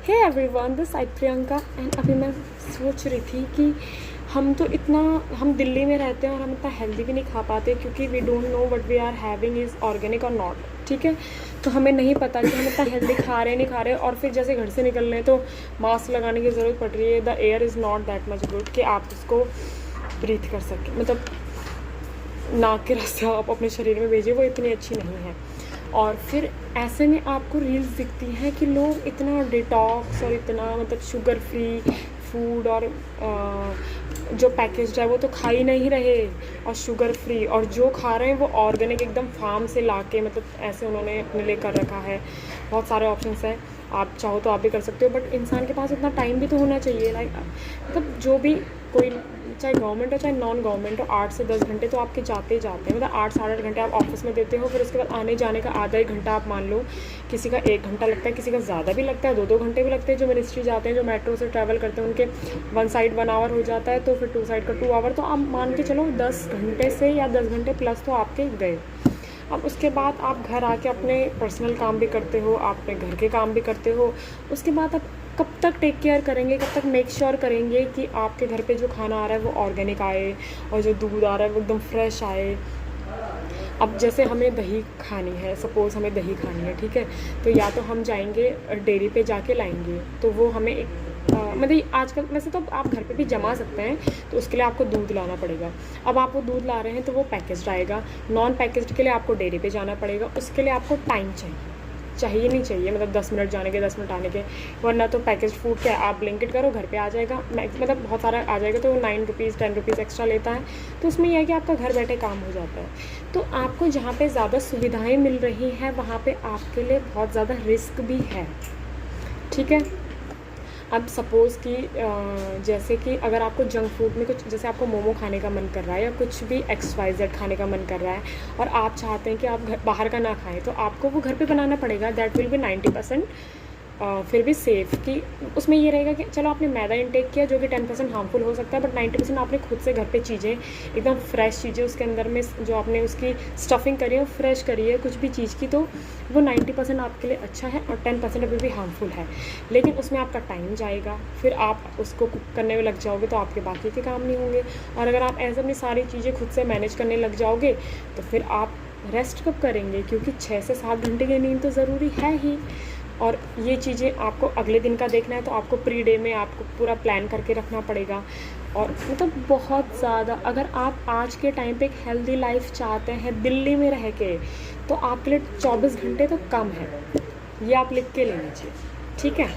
Hey everyone, this side Priyanka. And अभी मैं सोच रही थी कि हम दिल्ली में रहते हैं और हम इतना हेल्दी भी नहीं खा पाते क्योंकि we don't know what we are having is organic और नॉट। ठीक है, तो हमें नहीं पता कि हम इतना हेल्दी खा रहे हैं नहीं खा रहे, और फिर जैसे घर से निकल रहे हैं तो मास्क लगाने की ज़रूरत पड़ रही है। The air is not that much good कि आप उसको ब्रीथ कर सकें, मतलब नाक के रास्ते आप अपने शरीर में भेजिए, वो इतनी अच्छी नहीं है। और फिर ऐसे में आपको रील्स दिखती हैं कि लोग इतना डिटॉक्स और इतना मतलब शुगर फ्री फूड और जो पैकेज्ड है वो तो खा ही नहीं रहे, और शुगर फ्री, और जो खा रहे हैं वो ऑर्गेनिक एकदम फार्म से ला के, मतलब ऐसे उन्होंने अपने लिए कर रखा है। बहुत सारे ऑप्शंस हैं, आप चाहो तो आप भी कर सकते हो, बट इंसान के पास इतना टाइम भी तो होना चाहिए। लाइक मतलब जो भी कोई, चाहे गवर्नमेंट हो चाहे नॉन गवर्नमेंट हो, 8 से 10 घंटे तो आपके जाते ही जाते हैं। मतलब 8 साढ़े 8 घंटे आप ऑफिस में देते हो, फिर उसके बाद आने जाने का आधा एक घंटा आप मान लो, किसी का 1 घंटा लगता है, किसी का ज़्यादा भी लगता है, 2-2 घंटे भी लगते हैं। जो मिनिस्ट्री जाते हैं, जो मेट्रो से ट्रैवल करते हैं, उनके 1 साइड 1 आवर हो जाता है, तो फिर 2 साइड का 2 आवर, तो आप मान के चलो 10 घंटे से या 10 घंटे प्लस तो आपके गए। अब उसके बाद आप घर आके अपने पर्सनल काम भी करते हो, आप अपने घर के काम भी करते हो। उसके बाद आप कब तक टेक केयर करेंगे, कब तक मेक श्योर करेंगे कि आपके घर पे जो खाना आ रहा है वो ऑर्गेनिक आए, और जो दूध आ रहा है वो एकदम फ्रेश आए। अब जैसे हमें दही खानी है, सपोज़ हमें दही खानी है, ठीक है, तो या तो हम जाएंगे डेयरी पे जाके लाएंगे, तो वो हमें एक मतलब आजकल वैसे तो आप घर पे भी जमा सकते हैं, तो उसके लिए आपको दूध लाना पड़ेगा। अब आप वो दूध ला रहे हैं तो वो पैकेज्ड आएगा। नॉन पैकेज्ड के लिए आपको डेयरी पे जाना पड़ेगा, उसके लिए आपको टाइम चाहिए नहीं चाहिए, मतलब 10 मिनट जाने के 10 मिनट आने के। वरना तो पैकेज फूड क्या, आप ब्लिंकिट करो घर पे आ जाएगा, मतलब बहुत सारा आ जाएगा, तो वो 9 रुपीज़ 10 रुपीज़ एक्स्ट्रा लेता है। तो उसमें यह है कि आपका घर बैठे काम हो जाता है। तो आपको जहाँ पे ज़्यादा सुविधाएं मिल रही हैं वहाँ पे आपके लिए बहुत ज़्यादा रिस्क भी है। ठीक है, अब सपोज़ कि जैसे कि अगर आपको जंक फूड में कुछ, जैसे आपको मोमो खाने का मन कर रहा है या कुछ भी XYZ खाने का मन कर रहा है, और आप चाहते हैं कि आप बाहर का ना खाएं, तो आपको वो घर पे बनाना पड़ेगा। दैट विल बी 90% फिर भी सेफ़, कि उसमें ये रहेगा कि चलो आपने मैदा इंटेक किया जो कि 10% हार्मफुल हो सकता है, बट 90% आपने खुद से घर पे चीज़ें एकदम फ्रेश चीज़ें, उसके अंदर में जो आपने उसकी स्टफिंग करी है फ्रेश करी है कुछ भी चीज़ की, तो वो 90% आपके लिए अच्छा है, और 10% अभी भी हार्मफुल है। लेकिन उसमें आपका टाइम जाएगा, फिर आप उसको कुक करने में लग जाओगे तो आपके बाकी के काम नहीं होंगे। और अगर आप ऐसे अपनी सारी चीज़ें खुद से मैनेज करने लग जाओगे तो फिर आप रेस्ट कब करेंगे, क्योंकि 6 से 7 घंटे की नींद तो ज़रूरी है ही। और ये चीज़ें आपको अगले दिन का देखना है, तो आपको प्री डे में आपको पूरा प्लान करके रखना पड़ेगा। और मतलब बहुत ज़्यादा, अगर आप आज के टाइम पे एक हेल्दी लाइफ चाहते हैं दिल्ली में रह के, तो आपके लिए 24 घंटे तो कम है, ये आप लिख के ले लीजिए। ठीक है।